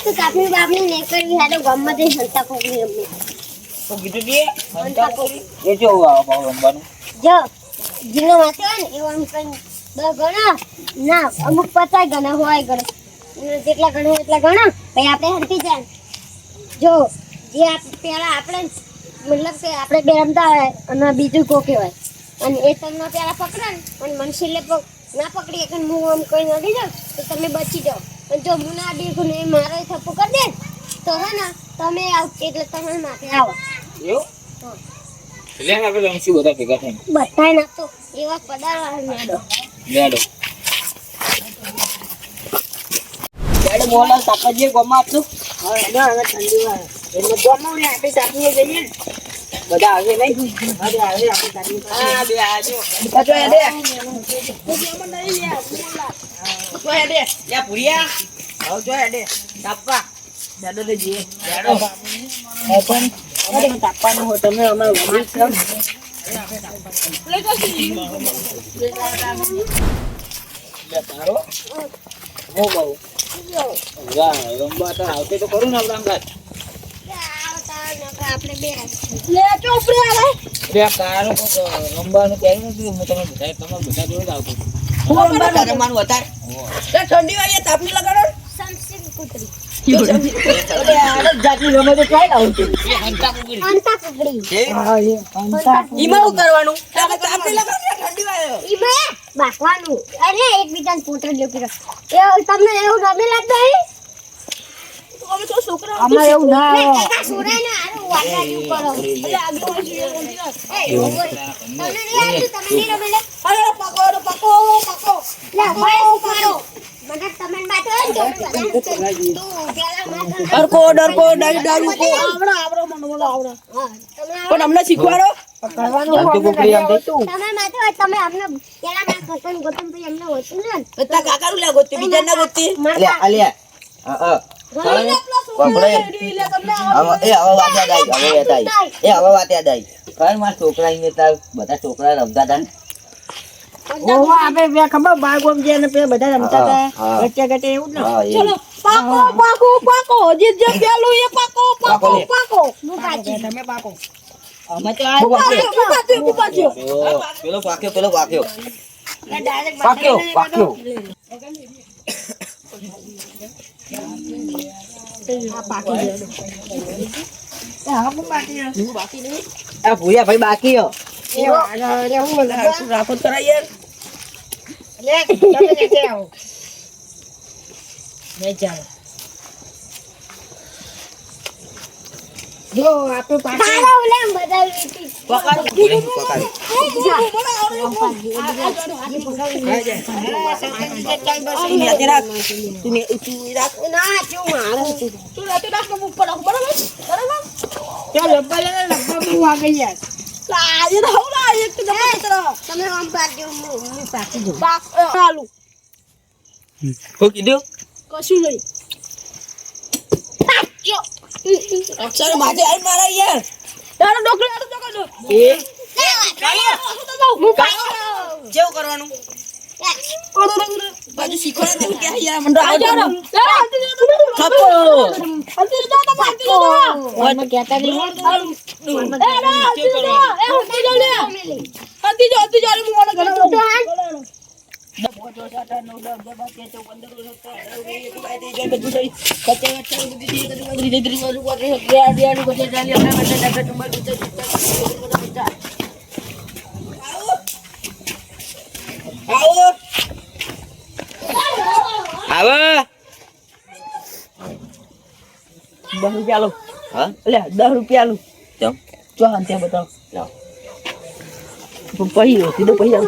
તો કાપણી બાપણી નહીં કરવી હાલો ગામમાં જઈ હંતા કોકની રમવી તો કીધું કે હંતા કોરી એ જો આવો રમવાનું જો જીનો વાતે હોય ને એવો આમ કઈ 10 ગણા ના અમુક 50 ગણા હોય ગણા જેટલા ગણા એટલા ગણા પછી આપણે હંતી જાય જો જે પેલા આપણે મતલબ કે આપણે બે રમતા હોય અને બીજું કોકે હોય અને એ તમને પેલા પકડે ને અને મનસીલે ના પકડી કે હું આમ કોઈ નથી જાઉં તો તમે બચી જાઓ અને જો હું ના દેખું ને મારો થપ્પો કરી દે તો હે ને તમે એટલે તમે માથે આવો એવું એટલે આપણે રમશું બધા ભેગા થઈને બધાય ના તો એવા પડારવા મેડો ડેડ મોલા તાપજે ગોમાં આપતું હવે ઠંડી વાળે એટલે ગોમાં ને આપણે તાપીએ જઈએ બધા આવે નહીં અરે આવે આપણે તાપી હા બે આજો કચો દે તો હે દે યા પુરિયા આવ જો હે દે તાપવા દાદો દે જી દાડો પણ અરે તાપવાનું હો તમે અમાર ઉભી છો લે તો સી લે તારો હો બહુ વાહ રંબા તો આવતે તો કરું ને આપણે આપણે બે લે ચોપડી આવે રે કારો રંબાનું કેવું નથી હું તમે બધા જોઈ આવતો હું રંબા રમવાનું વધારે તે ઠંડી વાળી તાપની લગાડો સમસીમ કુતરી અરે આ જાતની રમે તો ટ્રાય આવતી હંતા કુકડી હા એ હંતા ઈમાં શું કરવાનું તાપની લગાડો ઠંડી વાળી ઈમાં બાકવાનું અરે એકબીજાને પોટર લેકી એ તમને એવું ગમે લાગતું હે અમે તો છોકરા અમાર એવું ના કાકા સુરાય ને આરો વાગા યુ કરો એટલે આગળ વળી તમને નહીં તમે નહીં રમેલે અરે પકો લે ભાઈ ઉપાડો મને તમને બાતો તો પેલા ડરકો ડાડુ કો આવડો મને બોલો આવડો પણ અમને શીખવાડો કરવાનું તમે માથે હોય તમે અમને પેલા ના ખતન ગોતમ પછી અમને હોતું ને તા કાકારું લે ગોતી બીજા ના ગોતી લે છોકરા બધા છોકરા રમતા હતા ખબર બાગોમ બધા રમતા હતા ગટે ગટે એવું ને ચલો પાકો જે પેલું એ પાકો હું પાછી તમે પાકો અમે તો આ પેલો પાક્યો આ ભૂયા ભાઈ બાકી રાખો તરા યાર જો આપણે પાછળ ઓલા બદલવી કશું નહીં અક્ષર માથે આઈ મારા યાર તારો ડોકલો એ કેવું કરવાનું બાજુ શીખવાડે કે યાર મંડો આ જાવ થપો હલ્દી જો તો બાકી જો ઓય કેતા નહીં હલ્દી જો હું ઓને ઘરે ₹10 લો હા લે ₹10 લો ચમ જો હાંતે બતાવ લાવ પહી સીધો પહી આવ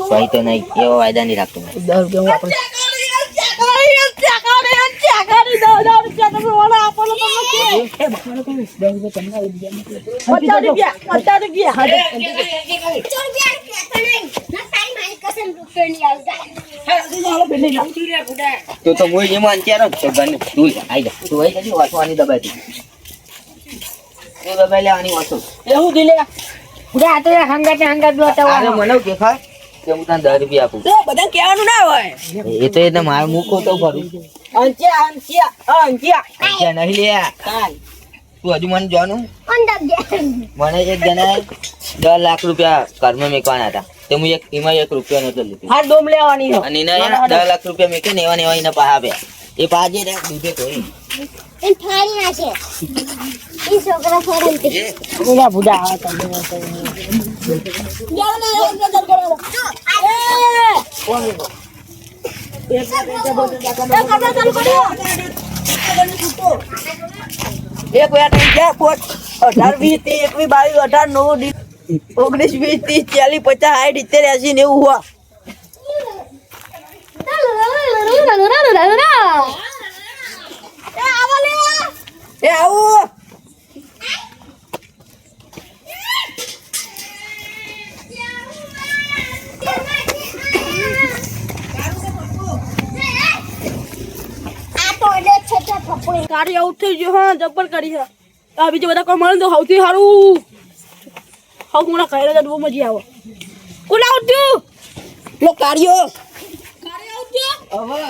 પહી તો નહીં એવો વાયદા નહીં રાખતો ₹10 હું આપણે તો હું એમાં અંચારો જ તું આવી જા તું આવી જતી વાંચવાની દબાઈ તું દબાઈ લેવાની વાંચો એવું દિલે ઉડા તો હંગાત બતાવો મને દેખાય કે હું તને ₹10 આપું તો બધા કહેવાનું ના હોય એ તો એને માર મૂકો તો ભરું અંચિયા અંચિયા નહીં લે કાલ તું હજુ મને જોવાનું અંદર જે મને એક જણાએ 10 લાખ રૂપિયા ઘરમાં મેકવાના હતા તો હું એમાં 1 રૂપિયો નતો લીધો હા ડોમ લેવાની હો અને એના 10 લાખ રૂપિયા મેકે ને એવા ને એવા એના પાહા આપ્યા એ પાજે રે દૂધે કોઈ એ ફાડી નાખે એ છોકરા ફરંતી બોલા બુડા આવે તમે જાવ ને અંદર કરો કોણ એક વાર ગયા પોટ 18 20 21 22 18 19 20 30 40 50 60 70 80 90 હુઆ એ આવો કાર્ય આઉટ થઈ ગયો હા જબ્બર કરી છે આ બીજા બધા કોઈ મળે તો સૌથી સારું હાઉ કોના કહેલા તો બહુ મજા આવે કોણ આઉટ થયું લો કાર્ય આઉટ થયો હવે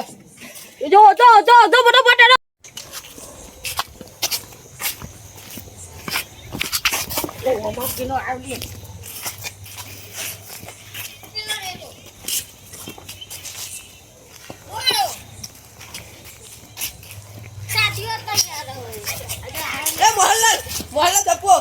જો ફટાફટ એનો કિલો આવી મોહલ્લા જપો